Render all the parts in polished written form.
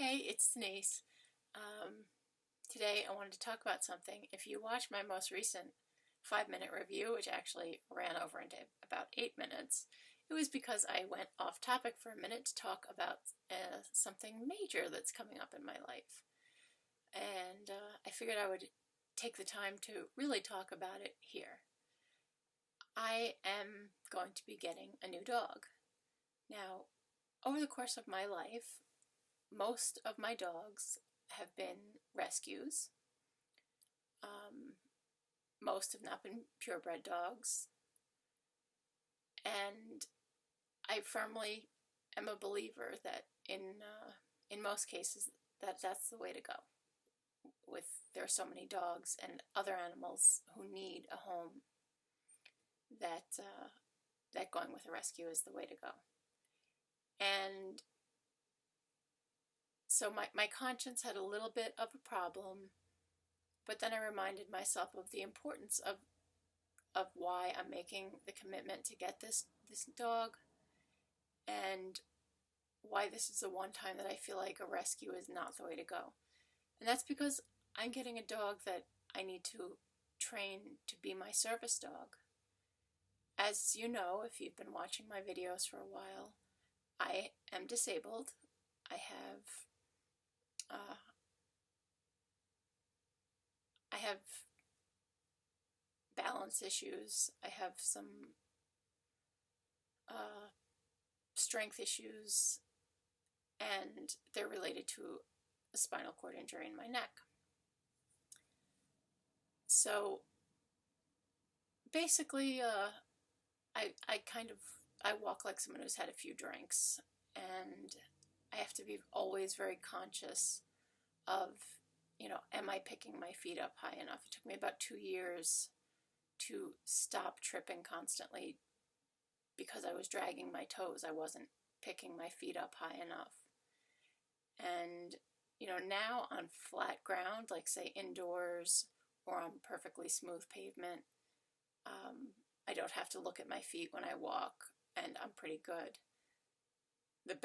Hey, it's Denise. Um, Today I wanted to talk about something. If you watch my most recent 5-minute review, which actually ran over into about 8 minutes, it was because I went off topic for a minute to talk about something major that's coming up in my life. And I figured I would take the time to really talk about it here. I am going to be getting a new dog. Now, over the course of my life, most of my dogs have been rescues. Most have not been purebred dogs. And I firmly am a believer that in most cases that's the way to go. There are so many dogs and other animals who need a home that going with a rescue is the way to go. And so my conscience had a little bit of a problem, but then I reminded myself of the importance of why I'm making the commitment to get this dog, and why this is the one time that I feel like a rescue is not the way to go. And that's because I'm getting a dog that I need to train to be my service dog. As you know, if you've been watching my videos for a while, I am disabled. I have balance issues. I have some strength issues, and they're related to a spinal cord injury in my neck. So basically, I walk like someone who's had a few drinks, and I have to be always very conscious of, am I picking my feet up high enough? It took me about 2 years to stop tripping constantly because I was dragging my toes. I wasn't picking my feet up high enough. And, now on flat ground, like say indoors or on perfectly smooth pavement, I don't have to look at my feet when I walk, and I'm pretty good. The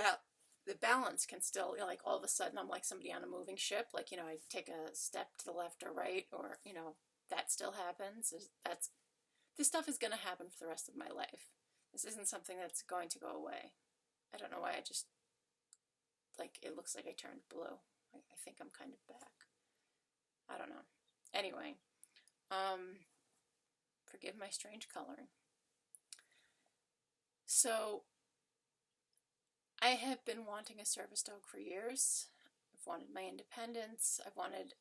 balance can still, like all of a sudden I'm like somebody on a moving ship, like, I take a step to the left or right, or, that still happens. This stuff is going to happen for the rest of my life. This isn't something that's going to go away. I don't know why it looks like I turned blue. I think I'm kind of back. I don't know. Anyway, forgive my strange coloring. So, I have been wanting a service dog for years. I've wanted my independence. I've wanted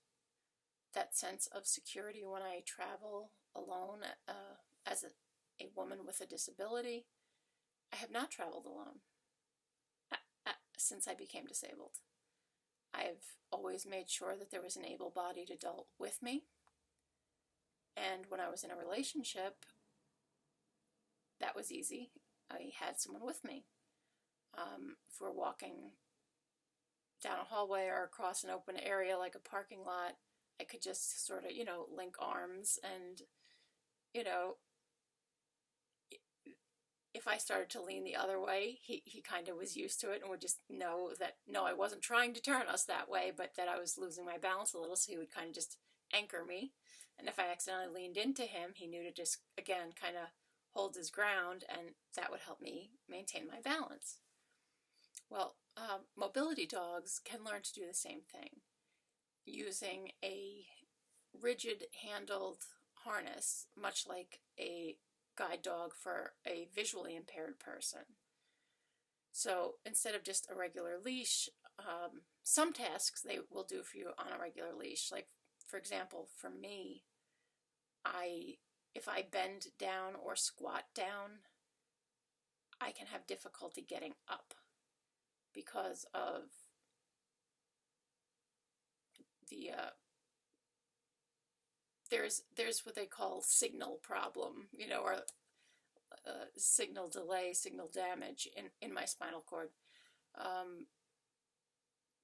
that sense of security when I travel alone as a woman with a disability. I have not traveled alone since I became disabled. I've always made sure that there was an able-bodied adult with me. And when I was in a relationship, that was easy. I had someone with me. If we're walking down a hallway or across an open area like a parking lot, I could just sort of, link arms, and, if I started to lean the other way, he kind of was used to it and would just know that, no, I wasn't trying to turn us that way, but that I was losing my balance a little, so he would kind of just anchor me. And if I accidentally leaned into him, he knew to just, again, kind of hold his ground, and that would help me maintain my balance. Well, mobility dogs can learn to do the same thing using a rigid-handled harness, much like a guide dog for a visually impaired person. So instead of just a regular leash, some tasks they will do for you on a regular leash. Like, for example, for me, if I bend down or squat down, I can have difficulty getting up because of the there's what they call signal problem, or signal delay, signal damage in my spinal cord.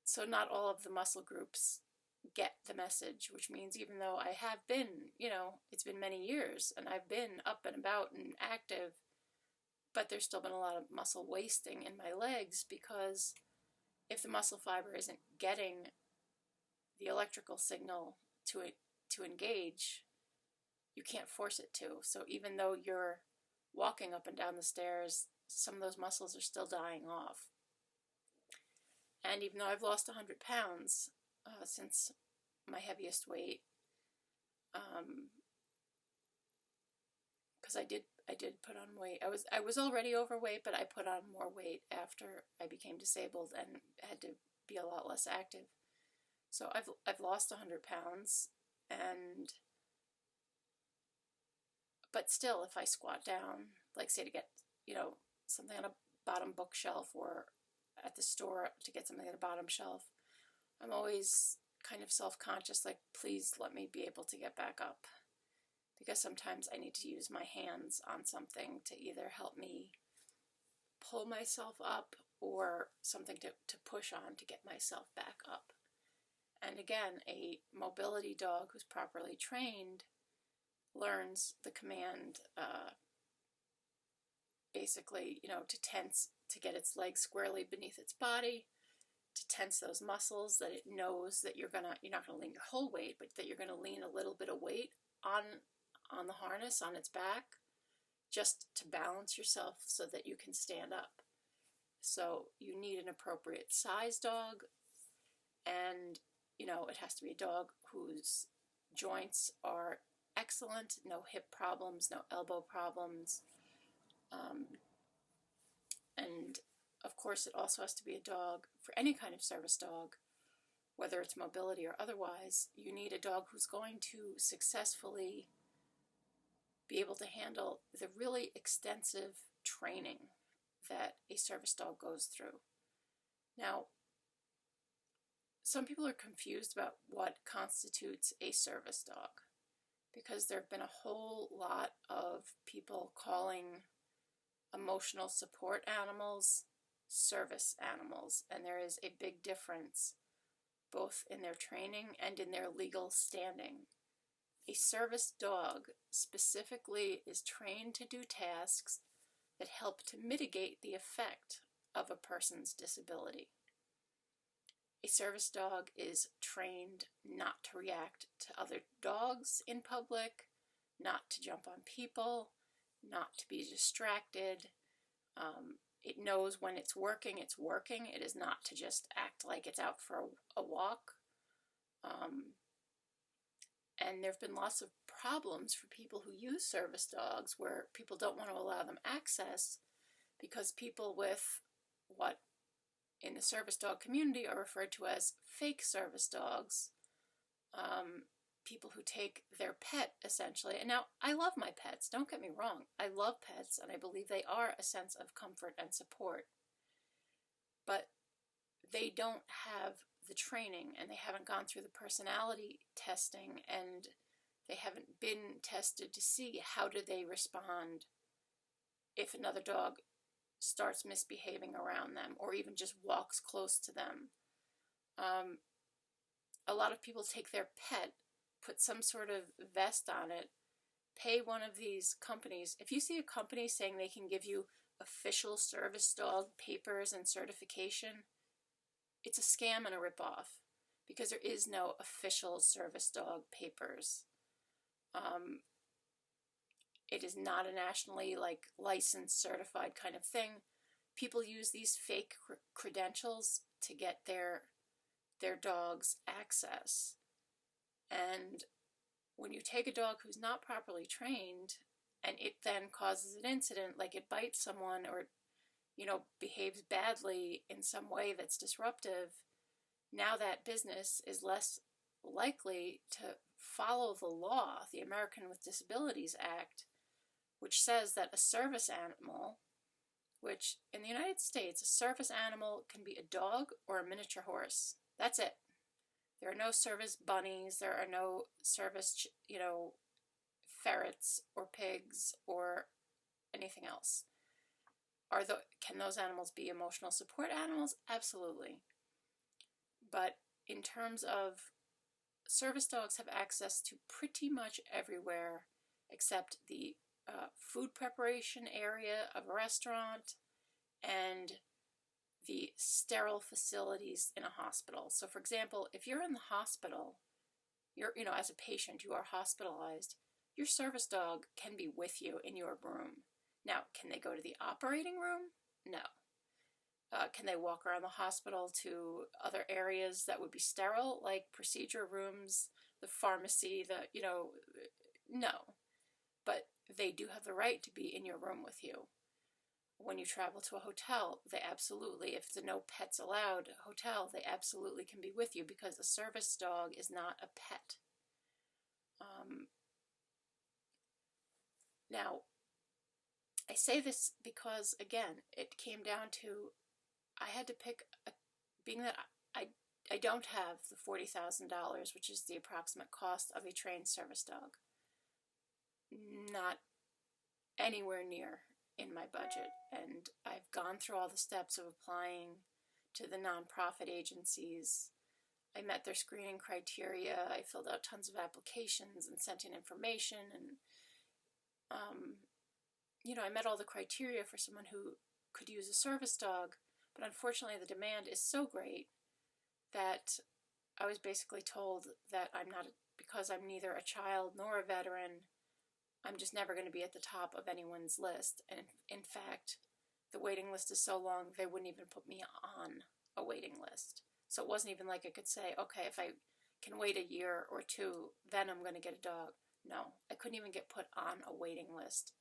So not all of the muscle groups get the message, which means even though I have been, it's been many years and I've been up and about and active, but there's still been a lot of muscle wasting in my legs because if the muscle fiber isn't getting the electrical signal to engage, you can't force it to. So even though you're walking up and down the stairs, some of those muscles are still dying off. And even though I've lost 100 pounds since my heaviest weight, because I did put on weight. I was already overweight, but I put on more weight after I became disabled and had to be a lot less active. So I've lost 100 pounds, but still, if I squat down, like say to get, something on a bottom bookshelf or at the store to get something at the bottom shelf, I'm always kind of self-conscious, like, please let me be able to get back up. Because sometimes I need to use my hands on something to either help me pull myself up or something to push on to get myself back up. And again, a mobility dog who's properly trained learns the command, basically, to tense, to get its legs squarely beneath its body, to tense those muscles, that it knows that you're not gonna lean your whole weight, but that you're gonna lean a little bit of weight on the harness, on its back, just to balance yourself so that you can stand up. So you need an appropriate size dog, and it has to be a dog whose joints are excellent, no hip problems, no elbow problems, and of course it also has to be a dog, for any kind of service dog, whether it's mobility or otherwise, you need a dog who's going to successfully be able to handle the really extensive training that a service dog goes through. Now, some people are confused about what constitutes a service dog, because there have been a whole lot of people calling emotional support animals service animals, and there is a big difference both in their training and in their legal standing. A service dog specifically is trained to do tasks that help to mitigate the effect of a person's disability. A service dog is trained not to react to other dogs in public, not to jump on people, not to be distracted. It knows when it's working, it's working. It is not to just act like it's out for a walk. And there have been lots of problems for people who use service dogs where people don't want to allow them access because people with what in the service dog community are referred to as fake service dogs, people who take their pet essentially. And now, I love my pets, don't get me wrong. I love pets and I believe they are a sense of comfort and support. But they don't have the training and they haven't gone through the personality testing and they haven't been tested to see how do they respond if another dog starts misbehaving around them or even just walks close to them. A lot of people take their pet, put some sort of vest on it, pay one of these companies. If you see a company saying they can give you official service dog papers and certification, it's a scam and a ripoff, because there is no official service dog papers. It is not a nationally licensed, certified kind of thing. People use these fake credentials to get their dogs access. And when you take a dog who's not properly trained and it then causes an incident, like it bites someone or behaves badly in some way that's disruptive, now that business is less likely to follow the law, the American with Disabilities Act, which says that a service animal, which in the United States, a service animal can be a dog or a miniature horse. That's it. There are no service bunnies, there are no service, ferrets or pigs or anything else. Can those animals be emotional support animals? Absolutely. But in terms of service dogs have access to pretty much everywhere except the food preparation area of a restaurant and the sterile facilities in a hospital. So for example, if you're in the hospital, as a patient, you are hospitalized, your service dog can be with you in your room. Now, can they go to the operating room? No. Can they walk around the hospital to other areas that would be sterile, like procedure rooms, the pharmacy, no. But they do have the right to be in your room with you. When you travel to a hotel, they absolutely, if it's a no pets allowed hotel, they absolutely can be with you because a service dog is not a pet. Now, I say this because, again, it came down to I had to pick, being that I don't have the $40,000, which is the approximate cost of a trained service dog. Not anywhere near in my budget, and I've gone through all the steps of applying to the nonprofit agencies. I met their screening criteria. I filled out tons of applications and sent in information, and I met all the criteria for someone who could use a service dog, but unfortunately the demand is so great that I was basically told that because I'm neither a child nor a veteran, I'm just never going to be at the top of anyone's list. And in fact, the waiting list is so long, they wouldn't even put me on a waiting list. So it wasn't even like I could say, okay, if I can wait a year or two, then I'm going to get a dog. No, I couldn't even get put on a waiting list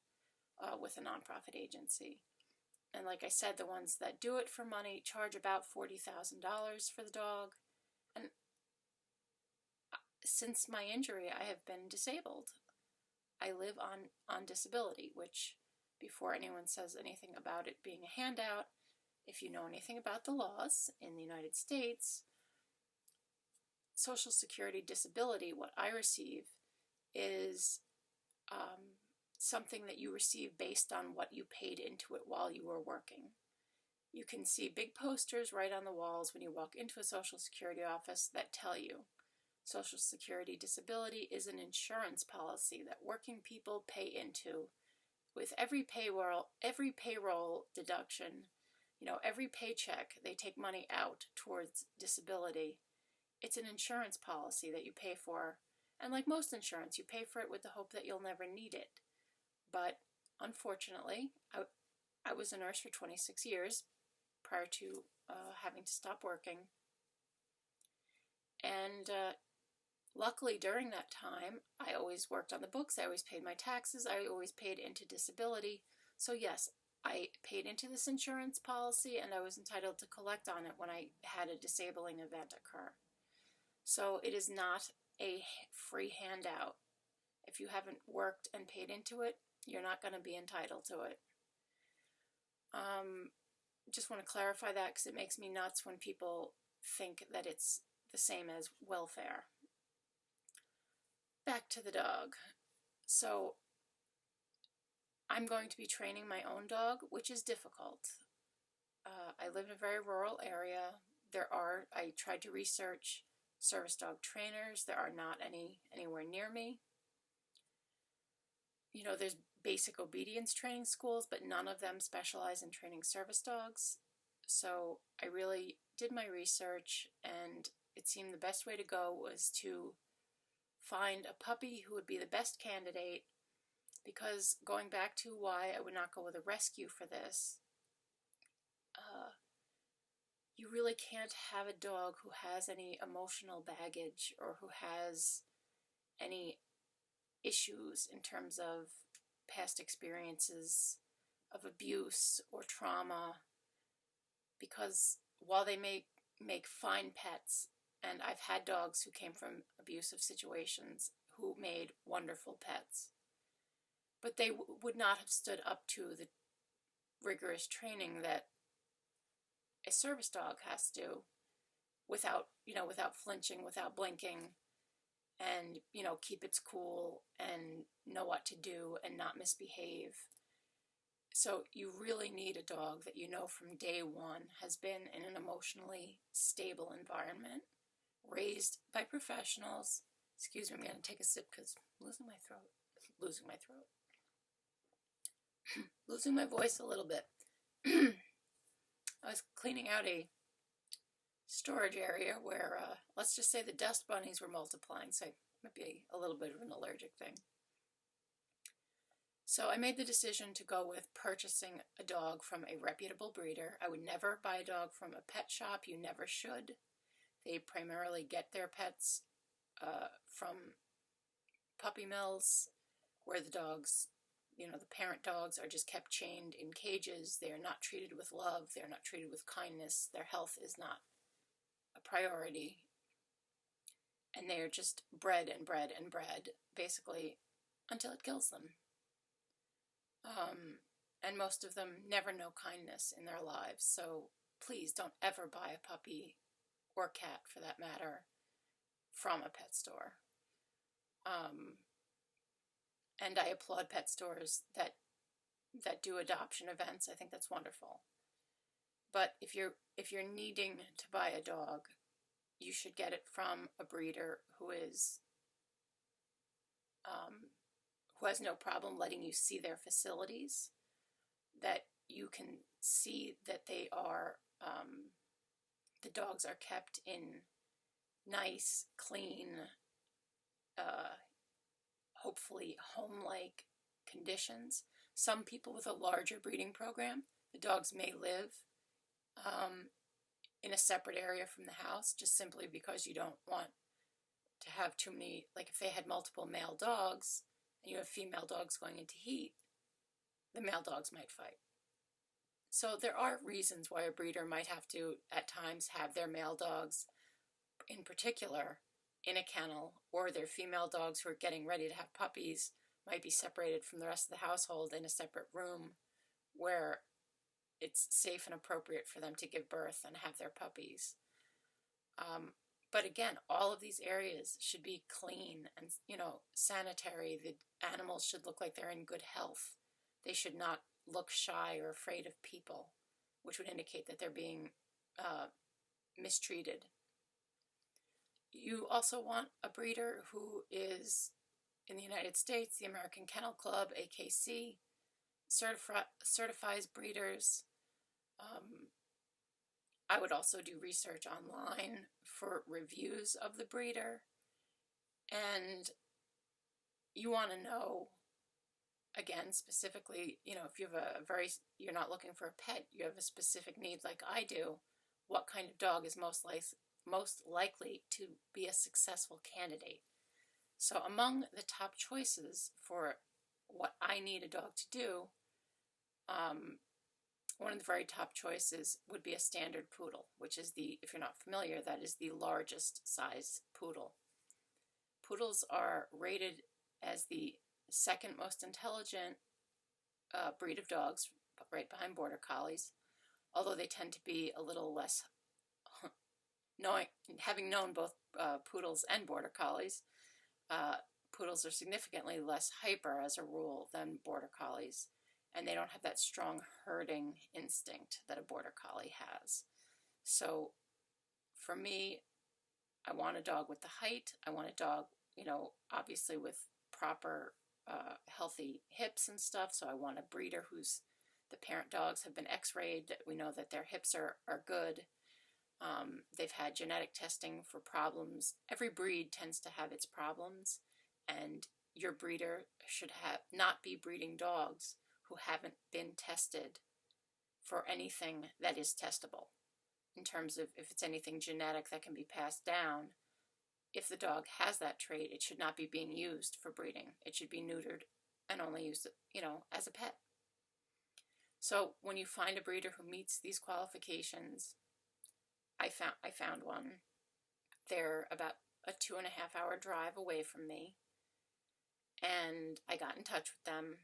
with a nonprofit agency. And like I said, the ones that do it for money charge about $40,000 for the dog. And since my injury, I have been disabled. I live on disability, which, before anyone says anything about it being a handout, if you know anything about the laws in the United States, Social Security disability, what I receive, is something that you receive based on what you paid into it while you were working. You can see big posters right on the walls when you walk into a Social Security office that tell you Social Security disability is an insurance policy that working people pay into. With every payroll deduction, every paycheck, they take money out towards disability. It's an insurance policy that you pay for. And like most insurance, you pay for it with the hope that you'll never need it. But unfortunately, I was a nurse for 26 years prior to having to stop working. And luckily, during that time, I always worked on the books. I always paid my taxes. I always paid into disability. So yes, I paid into this insurance policy, and I was entitled to collect on it when I had a disabling event occur. So it is not a free handout. If you haven't worked and paid into it, you're not going to be entitled to it. Just want to clarify that because it makes me nuts when people think that it's the same as welfare. Back to the dog. So I'm going to be training my own dog, which is difficult. I live in a very rural area. I tried to research service dog trainers. There are not anywhere near me. There's basic obedience training schools, but none of them specialize in training service dogs. So I really did my research, and it seemed the best way to go was to find a puppy who would be the best candidate, because going back to why I would not go with a rescue for this, you really can't have a dog who has any emotional baggage or who has any issues in terms of past experiences of abuse or trauma, because while they may make fine pets, and I've had dogs who came from abusive situations who made wonderful pets, but they would not have stood up to the rigorous training that a service dog has to, without flinching, without blinking, and keep its cool and know what to do and not misbehave. So you really need a dog that from day one has been in an emotionally stable environment, raised by professionals. Excuse me, I'm going to take a sip because I'm losing my throat. Losing my voice a little bit. I was cleaning out a storage area where, let's just say the dust bunnies were multiplying, so it might be a little bit of an allergic thing. So I made the decision to go with purchasing a dog from a reputable breeder. I would never buy a dog from a pet shop. You never should. They primarily get their pets from puppy mills, where the dogs, the parent dogs are just kept chained in cages. They are not treated with love. They're not treated with kindness. Their health is not a priority. And they are just bred and bred and bred, basically, until it kills them. And most of them never know kindness in their lives. So please don't ever buy a puppy, or cat for that matter, from a pet store. And I applaud pet stores that do adoption events. I think that's wonderful. But if you're needing to buy a dog, you should get it from a breeder who has no problem letting you see their facilities, that you can see that they are, the dogs are kept in nice, clean, hopefully home-like conditions. Some people with a larger breeding program, the dogs may live in a separate area from the house, just simply because you don't want to have too many, like if they had multiple male dogs and you have female dogs going into heat, the male dogs might fight. So there are reasons why a breeder might have to, at times, have their male dogs, in particular, in a kennel, or their female dogs who are getting ready to have puppies might be separated from the rest of the household in a separate room where it's safe and appropriate for them to give birth and have their puppies. But again, all of these areas should be clean and, sanitary. The animals should look like they're in good health. They should not look shy or afraid of people, which would indicate that they're being mistreated. You also want a breeder who is, in the United States, the American Kennel Club, AKC, certifies breeders. I would also do research online for reviews of the breeder. And you want to know, again, specifically, if you have you're not looking for a pet, you have a specific need like I do, what kind of dog is most likely to be a successful candidate. So among the top choices for what I need a dog to do, one of the very top choices would be a standard poodle, which is if you're not familiar, that is the largest size poodle. Poodles are rated as the second most intelligent breed of dogs, right behind Border Collies, although they tend to be a little less, having known both poodles and Border Collies, poodles are significantly less hyper as a rule than Border Collies, and they don't have that strong herding instinct that a Border Collie has. So for me, I want a dog with the height. I want a dog, obviously with proper healthy hips and stuff. So I want a breeder the parent dogs have been x-rayed. We know that their hips are good. They've had genetic testing for problems. Every breed tends to have its problems, and your breeder should not be breeding dogs who haven't been tested for anything that is testable, in terms of if it's anything genetic that can be passed down. If the dog has that trait, it should not be being used for breeding. It should be neutered and only used, as a pet. So when you find a breeder who meets these qualifications, I found one. They're about a 2.5-hour drive away from me, and I got in touch with them.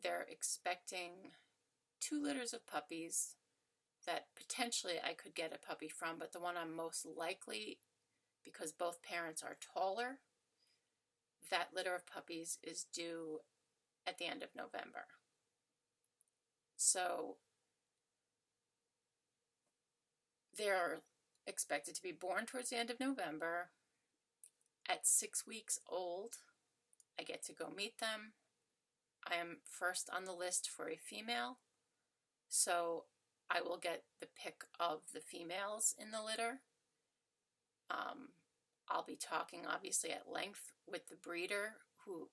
They're expecting 2 litters of puppies that potentially I could get a puppy from, but the one I'm most likely, because both parents are taller, that litter of puppies is due at the end of November. So they're expected to be born towards the end of November. At 6 weeks old, I get to go meet them. I am first on the list for a female, so I will get the pick of the females in the litter. I'll be talking obviously at length with the breeder, who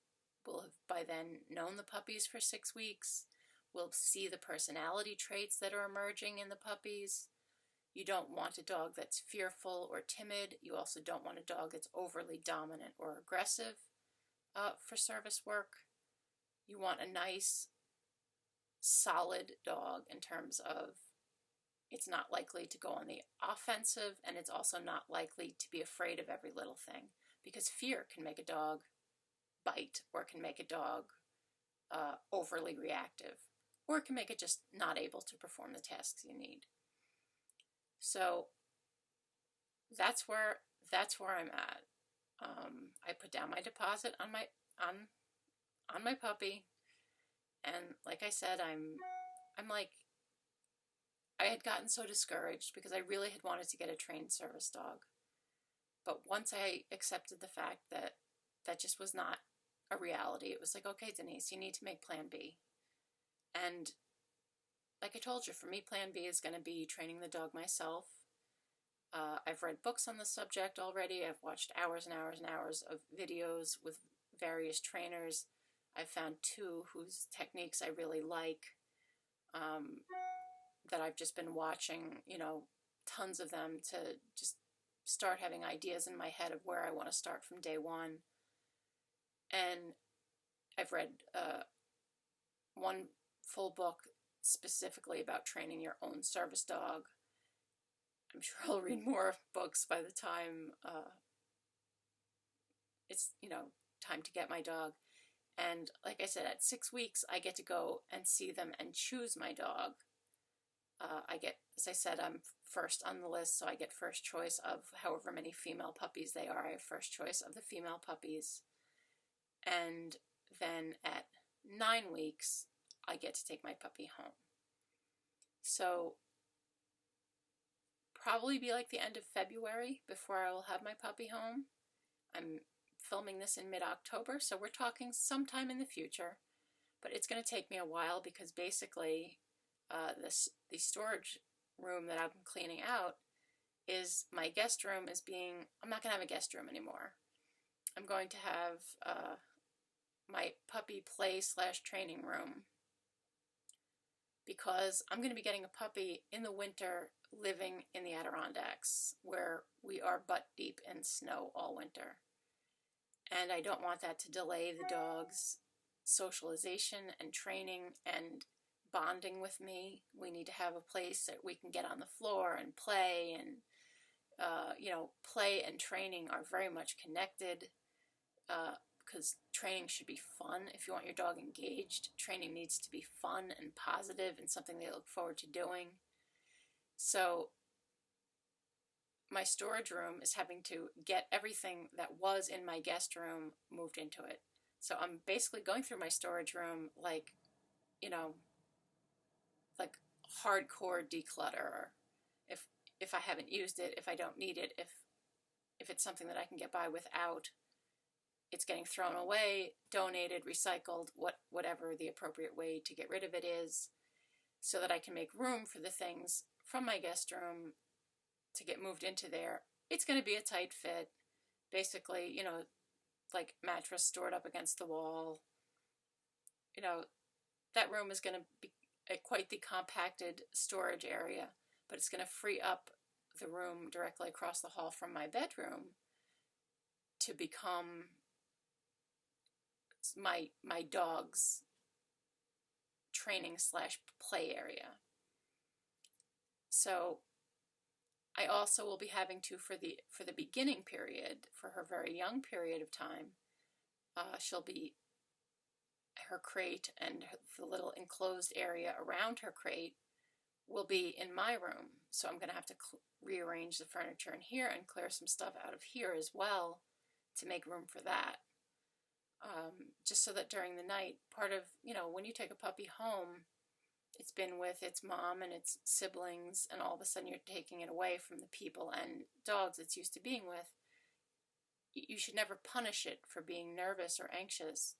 will have by then known the puppies for 6 weeks. We'll see the personality traits that are emerging in the puppies. You don't want a dog that's fearful or timid. You also don't want a dog that's overly dominant or aggressive for service work. You want a nice, solid dog in terms of it's not likely to go on the offensive, and it's also not likely to be afraid of every little thing, because fear can make a dog bite, or can make a dog overly reactive, or it can make it just not able to perform the tasks you need. So that's where I'm at. I put down my deposit on my puppy, and like I said, I'm like, I had gotten so discouraged because I really had wanted to get a trained service dog. But once I accepted the fact that that just was not a reality, it was like, okay, Denise, you need to make plan B. And like I told you, for me, plan B is going to be training the dog myself. I've read books on the subject already. I've watched hours and hours and hours of videos with various trainers. I've found 2 whose techniques I really like. That I've just been watching, tons of them to just start having ideas in my head of where I want to start from day one. And I've read one full book specifically about training your own service dog. I'm sure I'll read more books by the time it's, time to get my dog. And like I said, at 6 weeks, I get to go and see them and choose my dog. I get, as I said, I'm first on the list, so I get first choice of however many female puppies they are. I have first choice of the female puppies. And then at 9 weeks, I get to take my puppy home. So probably be like the end of February before I will have my puppy home. I'm filming this in mid-October, so we're talking sometime in the future. But it's going to take me a while because basically the storage room that I'm cleaning out is my guest room I'm not going to have a guest room anymore. I'm going to have my puppy play / training room, because I'm going to be getting a puppy in the winter living in the Adirondacks, where we are butt deep in snow all winter. And I don't want that to delay the dog's socialization and training and bonding with me. We need to have a place that we can get on the floor and play, and play and training are very much connected, because training should be fun. If you want your dog engaged, training needs to be fun and positive and something they look forward to doing. So my storage room is having to get everything that was in my guest room moved into it. So I'm basically going through my storage room like hardcore declutter. If I haven't used it, if I don't need it, if it's something that I can get by without, it's getting thrown away, donated, recycled, whatever the appropriate way to get rid of it is, so that I can make room for the things from my guest room to get moved into there. It's going to be a tight fit. Basically, like mattress stored up against the wall. That room is going to be quite the compacted storage area, but it's going to free up the room directly across the hall from my bedroom to become my dog's training / play area. So I also will be having to, for the beginning period, for her very young period of time, her crate and the little enclosed area around her crate will be in my room. So I'm going to have to rearrange the furniture in here and clear some stuff out of here as well to make room for that. Just so that during the night, part of, when you take a puppy home, it's been with its mom and its siblings, and all of a sudden you're taking it away from the people and dogs it's used to being with. You should never punish it for being nervous or anxious.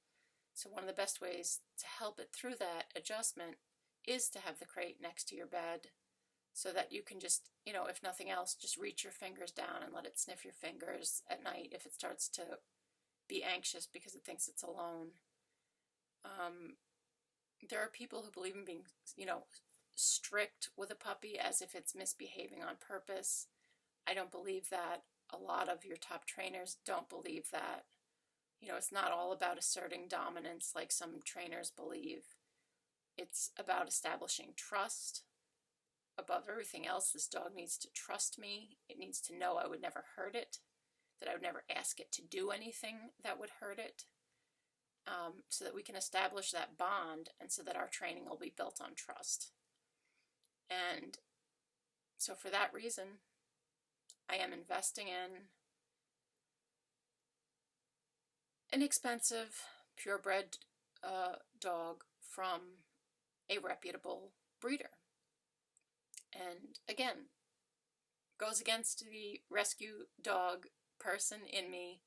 So one of the best ways to help it through that adjustment is to have the crate next to your bed, so that you can just, if nothing else, just reach your fingers down and let it sniff your fingers at night if it starts to be anxious because it thinks it's alone. There are people who believe in being, strict with a puppy as if it's misbehaving on purpose. I don't believe that. A lot of your top trainers don't believe that. It's not all about asserting dominance like some trainers believe. It's about establishing trust. Above everything else, this dog needs to trust me. It needs to know I would never hurt it, that I would never ask it to do anything that would hurt it, so that we can establish that bond and so that our training will be built on trust. And so for that reason, I am investing in an expensive, purebred dog from a reputable breeder. And again, goes against the rescue dog person in me,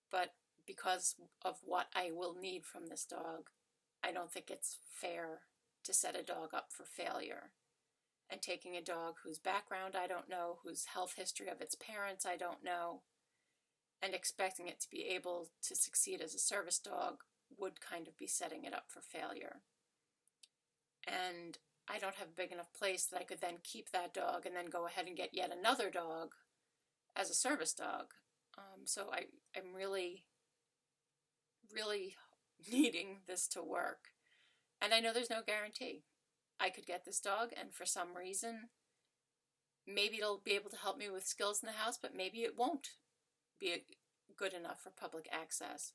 but because of what I will need from this dog, I don't think it's fair to set a dog up for failure. And taking a dog whose background I don't know, whose health history of its parents I don't know, and expecting it to be able to succeed as a service dog would kind of be setting it up for failure. And I don't have a big enough place that I could then keep that dog and then go ahead and get yet another dog as a service dog. So I'm really, really needing this to work. And I know there's no guarantee. I could get this dog, and for some reason, maybe it'll be able to help me with skills in the house, but maybe it won't be good enough for public access.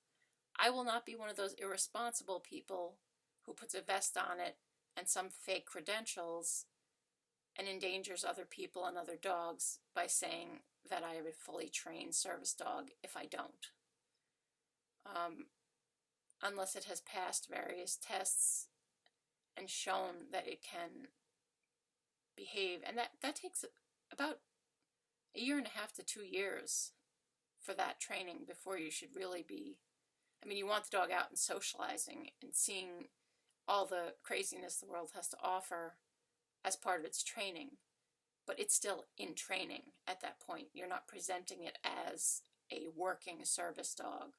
I will not be one of those irresponsible people who puts a vest on it and some fake credentials and endangers other people and other dogs by saying that I have a fully trained service dog if I don't. Unless it has passed various tests and shown that it can behave. And that takes about 1.5 years to 2 years for that training before you should really be, you want the dog out and socializing and seeing all the craziness the world has to offer as part of its training, but it's still in training at that point. You're not presenting it as a working service dog.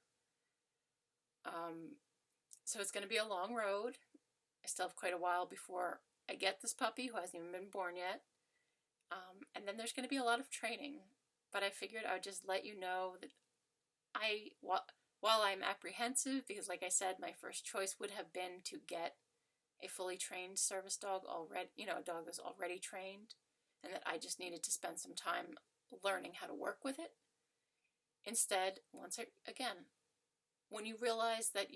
So it's going to be a long road. I still have quite a while before I get this puppy who hasn't even been born yet. And then there's going to be a lot of training, but I figured I would just let you know that while I'm apprehensive, because like I said, my first choice would have been to get a fully trained service dog already, a dog that's already trained, and that I just needed to spend some time learning how to work with it. Instead, when you realize that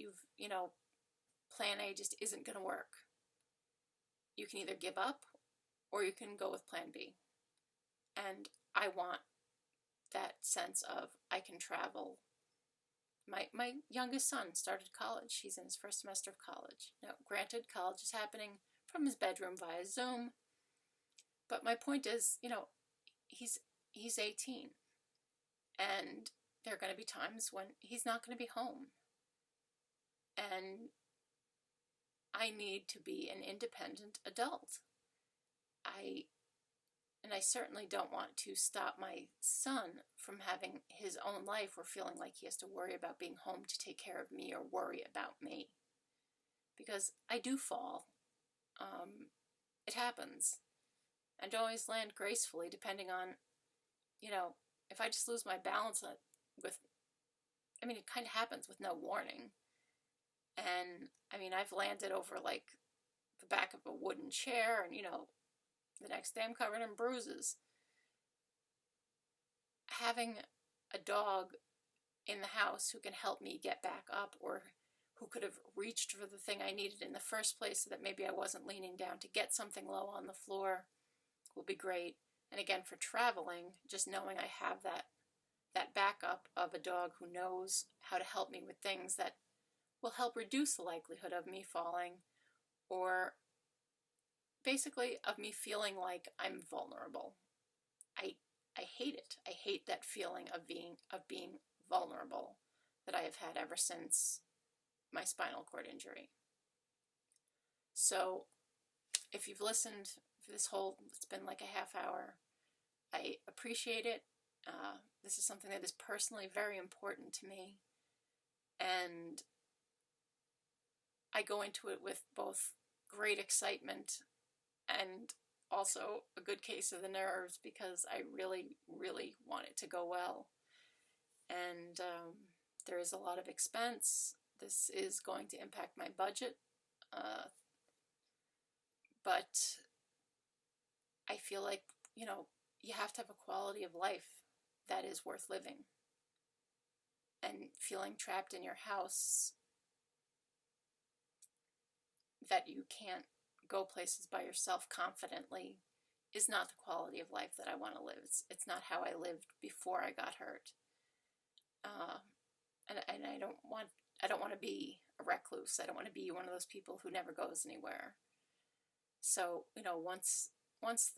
plan A just isn't going to work, you can either give up or you can go with plan B. And I want that sense of I can travel. My youngest son started college. He's in his first semester of college. Now, granted, college is happening from his bedroom via Zoom. But my point is, he's 18. And there are going to be times when he's not going to be home. And I need to be an independent adult. I certainly don't want to stop my son from having his own life or feeling like he has to worry about being home to take care of me or worry about me. Because I do fall. It happens. And don't always land gracefully, depending on, if I just lose my balance it kind of happens with no warning. And, I've landed over, the back of a wooden chair, and, the next day I'm covered in bruises. Having a dog in the house who can help me get back up, or who could have reached for the thing I needed in the first place so that maybe I wasn't leaning down to get something low on the floor, will be great. And again, for traveling, just knowing I have that backup of a dog who knows how to help me with things that will help reduce the likelihood of me falling, or basically of me feeling like I'm vulnerable. I hate it. I hate that feeling of being vulnerable that I have had ever since my spinal cord injury. So if you've listened for this whole, it's been like a half hour. I appreciate it. This is something that is personally very important to me. And I go into it with both great excitement and also a good case of the nerves, because I really, really want it to go well. And there is a lot of expense. This is going to impact my budget. But I feel like, you know, you have to have a quality of life that is worth living. And feeling trapped in your house, that you can't go places by yourself confidently, is not the quality of life that I want to live. It's not how I lived before I got hurt. And I don't want to be a recluse. I don't want to be one of those people who never goes anywhere. So, you know, once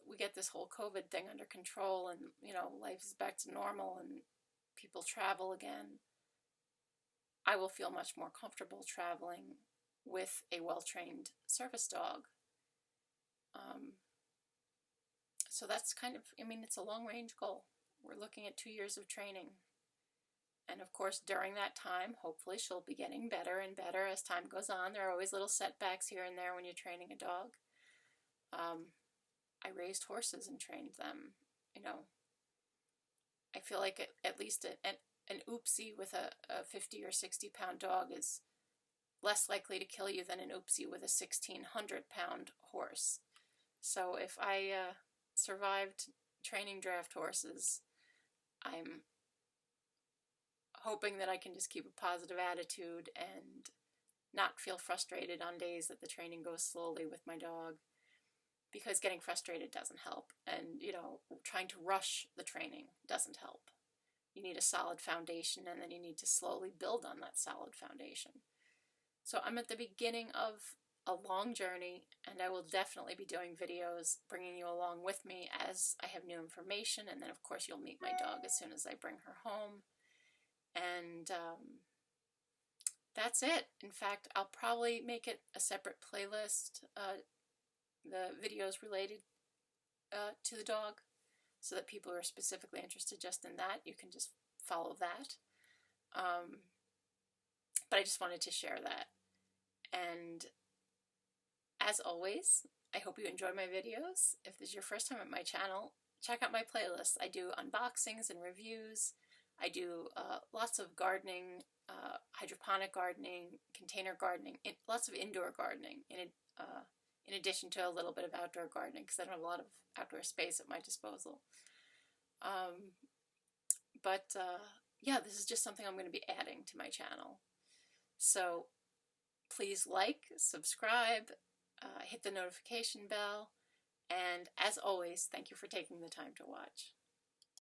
we get this whole COVID thing under control and, you know, life is back to normal and people travel again, I will feel much more comfortable traveling with a well-trained service dog. So that's kind of, I mean, it's a long-range goal. We're looking at 2 years of training. And of course, during that time, hopefully she'll be getting better and better as time goes on. There are always little setbacks here and there when you're training a dog. I raised horses and trained them. You know, I feel like at least an oopsie with a 50 or 60 pound dog is less likely to kill you than an oopsie with a 1,600 pound horse. So if I survived training draft horses, I'm hoping that I can just keep a positive attitude and not feel frustrated on days that the training goes slowly with my dog, because getting frustrated doesn't help. And, you know, trying to rush the training doesn't help. You need a solid foundation, and then you need to slowly build on that solid foundation. So I'm at the beginning of a long journey, and I will definitely be doing videos bringing you along with me as I have new information. And then, of course, you'll meet my dog as soon as I bring her home. And that's it. In fact, I'll probably make it a separate playlist, the videos related to the dog, so that people who are specifically interested just in that, you can just follow that. But I just wanted to share that. And as always, I hope you enjoy my videos. If this is your first time at my channel, check out my playlist. I do unboxings and reviews. I do lots of gardening, hydroponic gardening, container gardening, lots of indoor gardening, in addition to a little bit of outdoor gardening, because I don't have a lot of outdoor space at my disposal. Yeah, this is just something I'm going to be adding to my channel. So please like, subscribe, hit the notification bell, and as always, thank you for taking the time to watch.